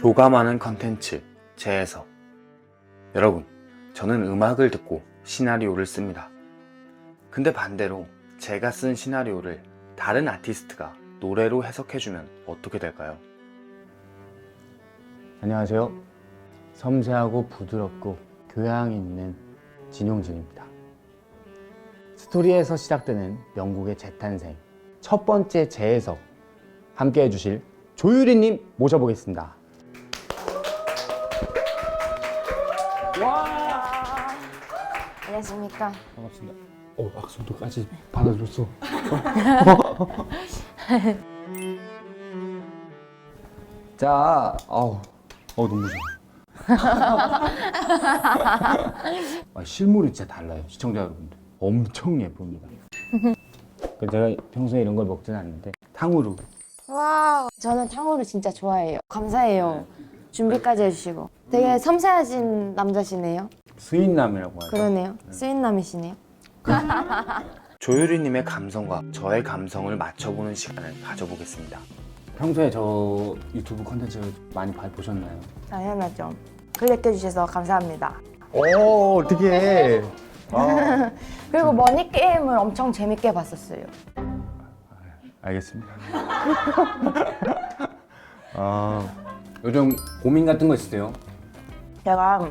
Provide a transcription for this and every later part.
교감하는 컨텐츠 재해석. 여러분, 저는 음악을 듣고 시나리오를 씁니다. 근데 반대로 제가 쓴 시나리오를 다른 아티스트가 노래로 해석해주면 어떻게 될까요? 안녕하세요. 섬세하고 부드럽고 교양 있는 진용진입니다. 스토리에서 시작되는 영국의 재탄생, 첫 번째 재해석 함께 해주실 조유리님 모셔보겠습니다. 안녕하십니까. 반갑습니다. 악수도까지 받아줬어. 자, 너무 좋아. 실물이 진짜 달라요, 시청자 여러분들. 엄청 예쁩니다. 제가 평소에 이런 걸 먹지는 않는데 탕후루. 와우. 저는 탕후루 진짜 좋아해요. 감사해요. 준비까지 해주시고. 되게 섬세하신 남자시네요. 스윗남이라고 하죠. 그러네요. 스윗남이시네요. 조유리님의 감성과 저의 감성을 맞춰보는 시간을 가져보겠습니다. 평소에 저 유튜브 컨텐츠 많이 보셨나요? 당연하죠. 클릭해주셔서 감사합니다. 오, 어떡해. 그리고 머니게임을 엄청 재밌게 봤었어요. 알겠습니다. 요즘 고민 같은 거 있으세요? 제가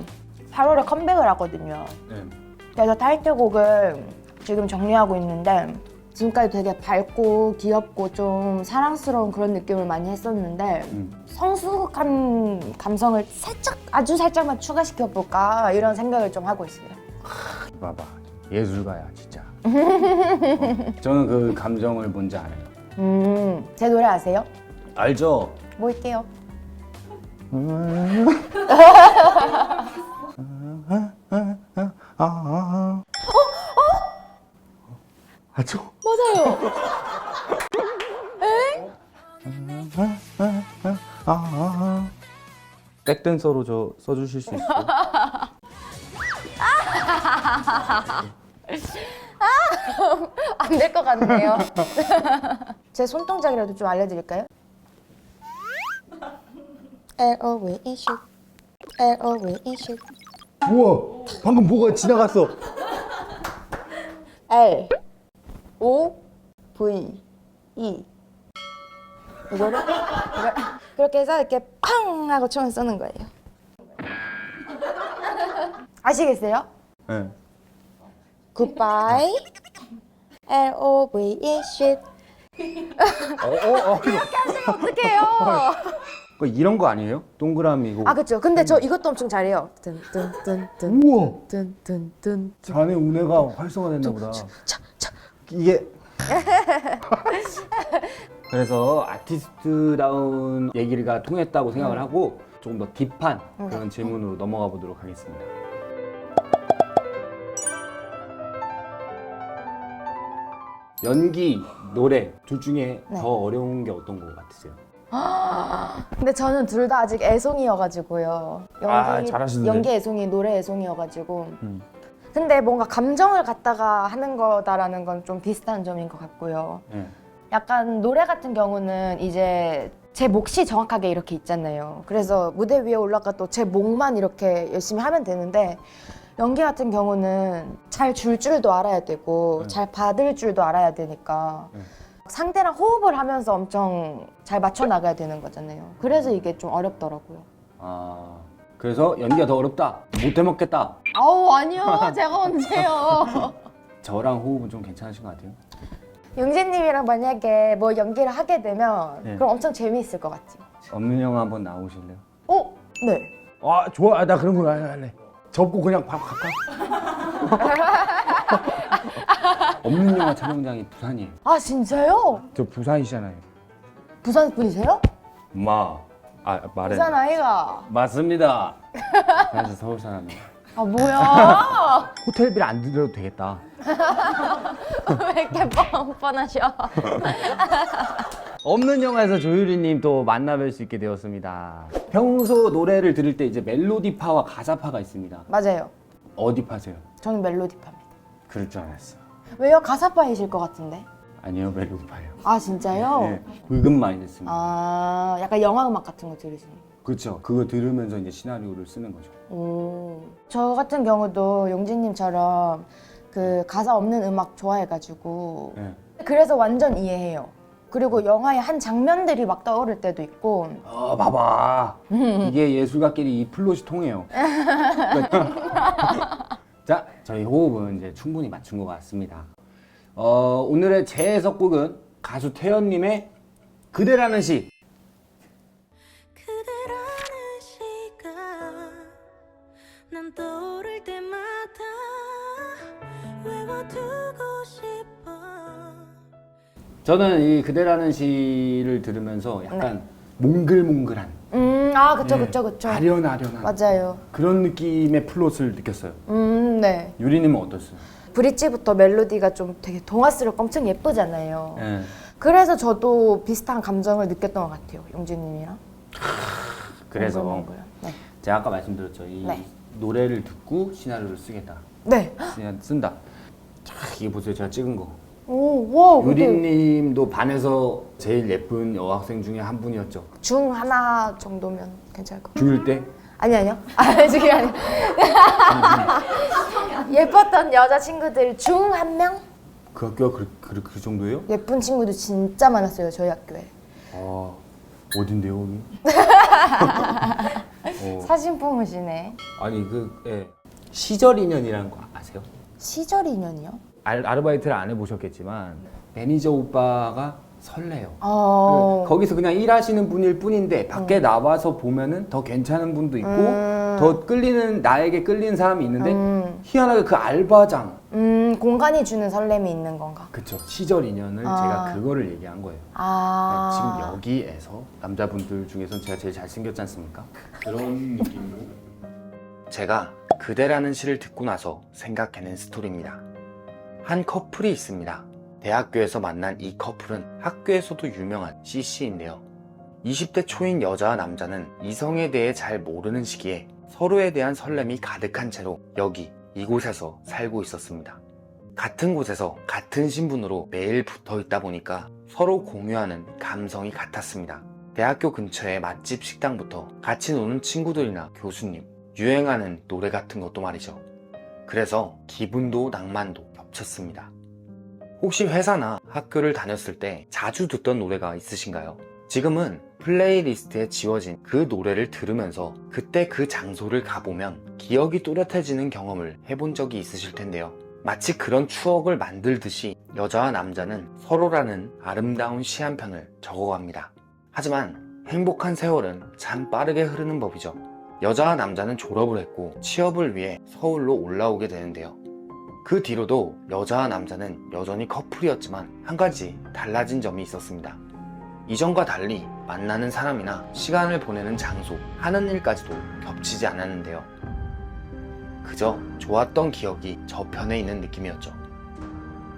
8월에 컴백을 하거든요. 네. 그래서 타이틀곡을 지금 정리하고 있는데 지금까지 되게 밝고 귀엽고 좀 사랑스러운 그런 느낌을 많이 했었는데 성숙한 감성을 살짝 아주 살짝만 추가시켜볼까 이런 생각을 좀 하고 있어요. 봐봐, 예술가야 진짜. 저는 그 감정을 뭔지 알아요. 제 노래 아세요? 알죠? 뭐 할게요? 알죠? 맞아요. 백댄서로 저 써주실 수 있어요? 안 될 것 같네요. 제 손동작이라도 좀 알려드릴까요? L-O-V-E shoot L-O-V-E shoot 우와, 방금 뭐가 지나갔어. L O V E 이거를 그렇게 해서 이렇게 팡 하고 처음 쓰는 거예요. 아시겠어요? 네. Goodbye L O V E shit 이렇게 하시면 어떡해요? 이런 거 아니에요? 동그라미고. 아 그쵸. 근데 저 이것도 엄청 잘해요. 뜬뜬뜬뜬 우와, 뜬뜬뜬 자네 우뇌가 활성화됐나 보다. 이게 그래서 아티스트다운 얘기가 통했다고 생각을 하고 조금 더 딥한 그런 질문으로 넘어가 보도록 하겠습니다. 연기, 노래 둘 중에 네. 더 어려운 게 어떤 거 같으세요? 근데 저는 둘 다 아직 애송이여가지고요. 잘하시는데. 연기 애송이, 노래 애송이여가지고. 근데 뭔가 감정을 갖다가 하는 거다라는 건 좀 비슷한 점인 것 같고요. 네. 약간 노래 같은 경우는 이제 제 몫이 정확하게 이렇게 있잖아요. 그래서 무대 위에 올라가도 제 몫만 이렇게 열심히 하면 되는데 연기 같은 경우는 잘 줄 줄도 알아야 되고 잘 받을 줄도 알아야 되니까 상대랑 호흡을 하면서 엄청 잘 맞춰 나가야 되는 거잖아요. 그래서 이게 좀 어렵더라고요. 그래서 연기가 더 어렵다. 못 해먹겠다. 아우 아니요. 제가 언제요. 저랑 호흡은 좀 괜찮으신 것 같아요. 용진님이랑 만약에 뭐 연기를 하게 되면 네. 그럼 엄청 재미있을 것 같죠. 없는 영화 한번 나오실래요? 네. 좋아. 나 그런 거 할래. 접고 그냥 바로 갈까? 없는 영화 촬영장이 부산이에요. 아 진짜요? 저 부산이잖아요. 부산 분이세요? 말해. 부산 아이가. 맞습니다. 그래서 서울 사람이에요. 아 뭐야? 호텔비를 안 들여도 되겠다. 왜 이렇게 뻔뻔하셔? 없는 영화에서 조유리님 또 만나뵐 수 있게 되었습니다. 평소 노래를 들을 때 이제 멜로디파와 가사파가 있습니다. 맞아요. 어디 파세요? 저는 멜로디파입니다. 그럴 줄 알았어. 왜요? 가사파이실 것 같은데. 아니요, 멜로디파예요. 아 진짜요? 네, 붉은 많이 듣습니다. 아 약간 영화 음악 같은 거 들으시는. 그렇죠. 그거 들으면서 이제 시나리오를 쓰는 거죠. 저 같은 경우도 용진님처럼 그 가사 없는 음악 좋아해가지고 네. 그래서 완전 이해해요. 그리고 영화의 한 장면들이 막 떠오를 때도 있고. 봐봐. 이게 예술가끼리 이 플롯이 통해요. 자, 저희 호흡은 이제 충분히 맞춘 것 같습니다. 오늘의 재해석곡은 가수 태연님의 그대라는 시. 그대라는 시가 난 떠오를 때마다 외워두고 싶어. 저는 이 그대라는 시를 들으면서 약간 몽글몽글한, 그쵸. 아련아련한 맞아요. 그런 느낌의 플롯을 느꼈어요. 네. 유리님은 어떠세요? 브릿지부터 멜로디가 좀 되게 동화스럽고 엄청 예쁘잖아요. 네. 그래서 저도 비슷한 감정을 느꼈던 것 같아요. 용진님이랑. 그래서 몽글몽글. 네. 제가 아까 말씀드렸죠. 이 네. 노래를 듣고 시나리오를 쓰겠다. 네. 그냥 쓴다. 자, 이게 보세요. 제가 찍은 거. 와, 근데 유리님도 반에서 제일 예쁜 여학생 중에 한 분이었죠. 중 하나 정도면 괜찮을 것 같아요. 중일 때? 아니요. 그게 아니에요. 예뻤던 여자친구들 중 한 명? 그 학교가 그 정도예요? 예쁜 친구들 진짜 많았어요, 저희 학교에. 아, 어딘데요, 거기? 사진 품으시네. 아니, 시절 인연이라는 거 아세요? 시절 인연이요? 아르바이트를 안 해보셨겠지만 매니저 오빠가 설레요. 어. 거기서 그냥 일하시는 분일 뿐인데 밖에 나와서 보면은 더 괜찮은 분도 있고 더 나에게 끌리는 사람이 있는데 희한하게 그 알바장. 공간이 주는 설렘이 있는 건가? 그쵸. 시절 인연을 제가 그거를 얘기한 거예요. 지금 여기에서 남자분들 중에서는 제가 제일 잘생겼지 않습니까? 그런 느낌으로. 제가 그대라는 시를 듣고 나서 생각해낸 스토리입니다. 한 커플이 있습니다. 대학교에서 만난 이 커플은 학교에서도 유명한 CC인데요. 20대 초인 여자와 남자는 이성에 대해 잘 모르는 시기에 서로에 대한 설렘이 가득한 채로 이곳에서 살고 있었습니다. 같은 곳에서 같은 신분으로 매일 붙어 있다 보니까 서로 공유하는 감성이 같았습니다. 대학교 근처의 맛집 식당부터 같이 노는 친구들이나 교수님, 유행하는 노래 같은 것도 말이죠. 그래서 기분도 낭만도 겹쳤습니다. 혹시 회사나 학교를 다녔을 때 자주 듣던 노래가 있으신가요? 지금은 플레이리스트에 지워진 그 노래를 들으면서 그때 그 장소를 가보면 기억이 또렷해지는 경험을 해본 적이 있으실 텐데요. 마치 그런 추억을 만들듯이 여자와 남자는 서로라는 아름다운 시 한 편을 적어갑니다. 하지만 행복한 세월은 참 빠르게 흐르는 법이죠. 여자와 남자는 졸업을 했고 취업을 위해 서울로 올라오게 되는데요. 그 뒤로도 여자와 남자는 여전히 커플이었지만 한 가지 달라진 점이 있었습니다. 이전과 달리 만나는 사람이나 시간을 보내는 장소, 하는 일까지도 겹치지 않았는데요. 그저 좋았던 기억이 저편에 있는 느낌이었죠.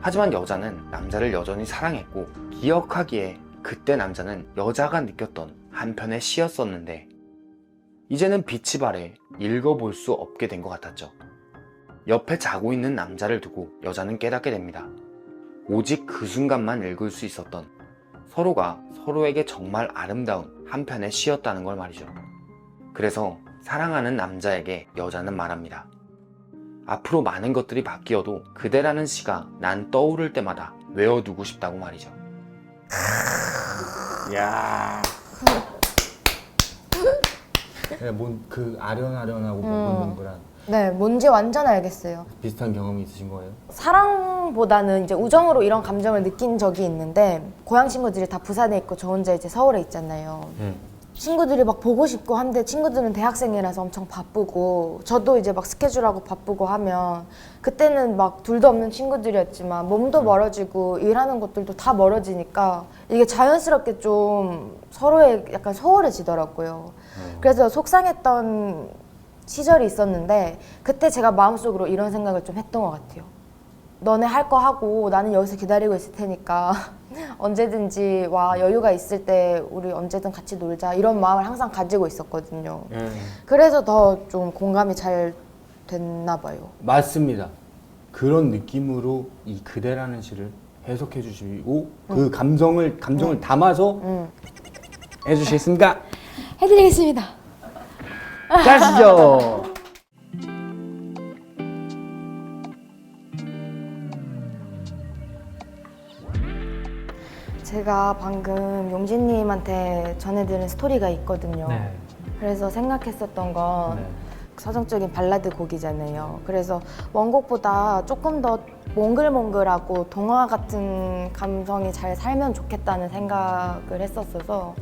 하지만 여자는 남자를 여전히 사랑했고 기억하기에 그때 남자는 여자가 느꼈던 한편의 시였었는데 이제는 빛이 발해 읽어볼 수 없게 된 것 같았죠. 옆에 자고 있는 남자를 두고 여자는 깨닫게 됩니다. 오직 그 순간만 읽을 수 있었던 서로가 서로에게 정말 아름다운 한편의 시였다는 걸 말이죠. 그래서 사랑하는 남자에게 여자는 말합니다. 앞으로 많은 것들이 바뀌어도 그대라는 시가 난 떠오를 때마다 외워두고 싶다고 말이죠. 야. 그 아련아련하고 몽글몽글한 네, 뭔지 완전 알겠어요. 비슷한 경험이 있으신 거예요? 사랑보다는 이제 우정으로 이런 감정을 느낀 적이 있는데 고향 친구들이 다 부산에 있고 저 혼자 이제 서울에 있잖아요. 친구들이 막 보고 싶고 한데 친구들은 대학생이라서 엄청 바쁘고 저도 이제 막 스케줄하고 바쁘고 하면 그때는 막 둘도 없는 친구들이었지만 몸도 멀어지고 일하는 것들도 다 멀어지니까 이게 자연스럽게 좀 서로에 약간 소홀해지더라고요. 그래서 속상했던 시절이 있었는데 그때 제가 마음속으로 이런 생각을 좀 했던 것 같아요. 너네 할 거 하고 나는 여기서 기다리고 있을 테니까 언제든지 와, 여유가 있을 때 우리 언제든 같이 놀자 이런 마음을 항상 가지고 있었거든요. 그래서 더 좀 공감이 잘 됐나 봐요. 맞습니다. 그런 느낌으로 이 그대라는 시를 해석해 주시고 그 감정을 담아서 해주시겠습니까? 해드리겠습니다. 가시죠. 제가 방금 용진님한테 전해드린 스토리가 있거든요. 네. 그래서 생각했었던 건 네. 서정적인 발라드 곡이잖아요. 그래서 원곡보다 조금 더 몽글몽글하고 동화 같은 감성이 잘 살면 좋겠다는 생각을 했었어서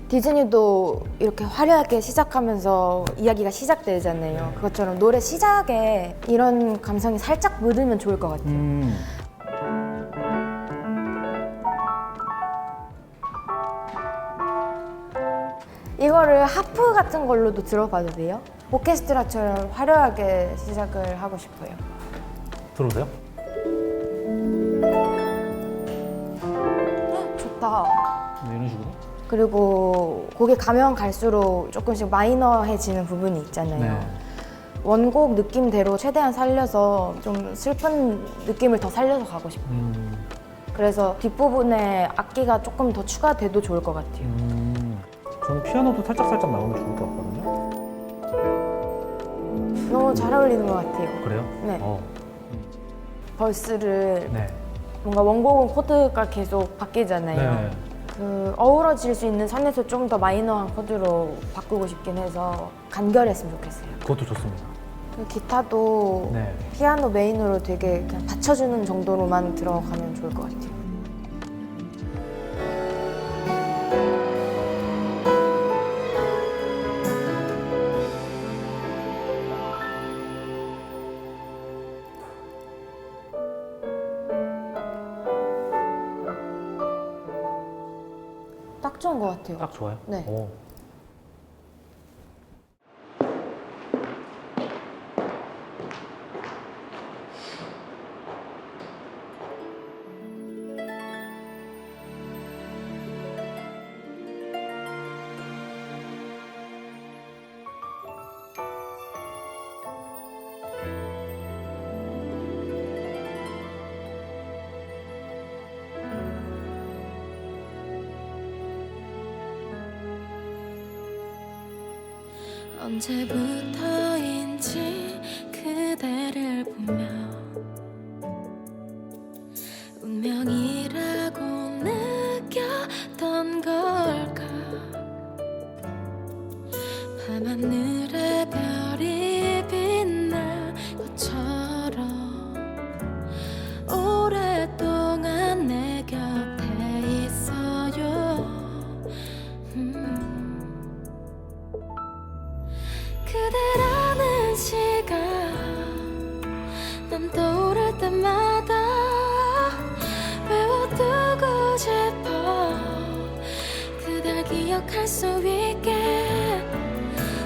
디즈니도 이렇게 화려하게 시작하면서 이야기가 시작되잖아요. 그것처럼 노래 시작에 이런 감성이 살짝 묻으면 좋을 것 같아요. 이거를 하프 같은 걸로도 들어봐도 돼요? 오케스트라처럼 화려하게 시작을 하고 싶어요. 들어오세요? 좋다. 네, 이런 식으로. 그리고 곡이 가면 갈수록 조금씩 마이너해지는 부분이 있잖아요. 네. 원곡 느낌대로 최대한 살려서 좀 슬픈 느낌을 더 살려서 가고 싶어요. 그래서 뒷부분에 악기가 조금 더 추가돼도 좋을 것 같아요. 저는 피아노도 살짝 나오면 좋을 것 같거든요. 너무 잘 어울리는 것 같아요. 그래요? 네. 어. 벌스를 네. 뭔가 원곡은 코드가 계속 바뀌잖아요. 네. 그 어우러질 수 있는 선에서 좀 더 마이너한 코드로 바꾸고 싶긴 해서 간결했으면 좋겠어요. 그것도 좋습니다. 그 기타도 네. 피아노 메인으로 되게 그냥 받쳐주는 정도로만 들어가면 좋을 것 같아요. 딱 좋은 것 같아요. 딱 좋아요? 네. 오. 언제부터인지 그대를 보며 운명이라고 느꼈던 걸까. 밤하늘에 별이 빛날 것처럼 오랫동안 내 곁에 있어요. 그대라는 시간 난 떠오를 때마다 외워두고 싶어. 그댈 기억할 수 있게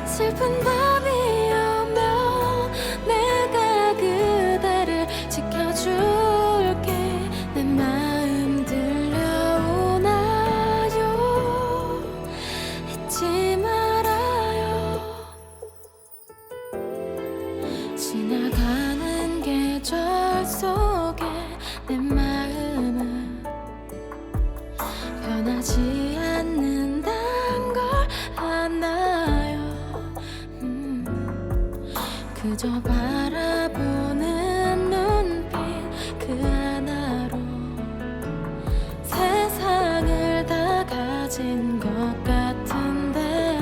슬픈 밤이 오면 내가 그대를 지켜줄게. 내 마음 들려오나요? 잊지 말아요. 지나가는 계절 속에 내 마음은 변하지 않는단 걸 아나요. 그저 바라보는 눈빛 그 하나로 세상을 다 가진 것 같은데.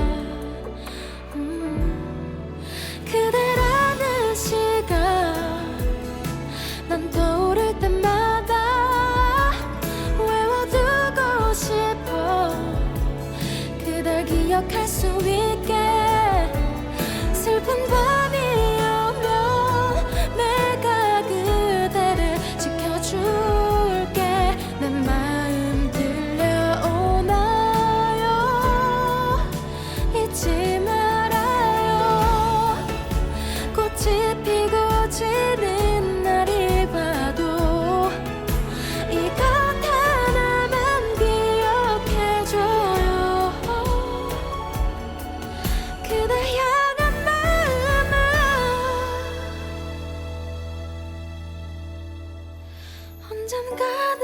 그대라는 시간 난 떠오를 때마다 외워두고 싶어. 그댈 기억할 수 있게 슬픈 밤이 오면 내가 그대를 지켜줄게. 내 마음 들려오나요? 잊지 말아요. 꽃이 피고 지는 날이 와도 이것 하나만 기억해줘요. 그대 향한 마음은 언젠가는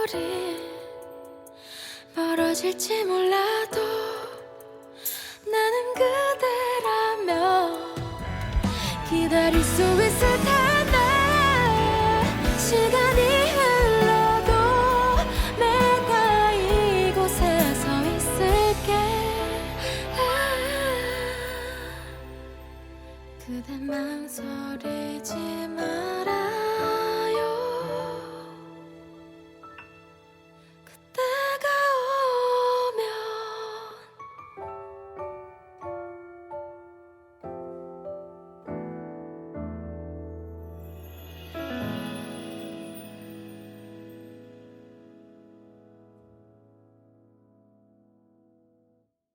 우리 멀어질지 몰라도 나는 그대라 기다릴 수 있을 텐데 시간이 흘러도 내가 이곳에 서 있을게. 그대 망설이지 마라.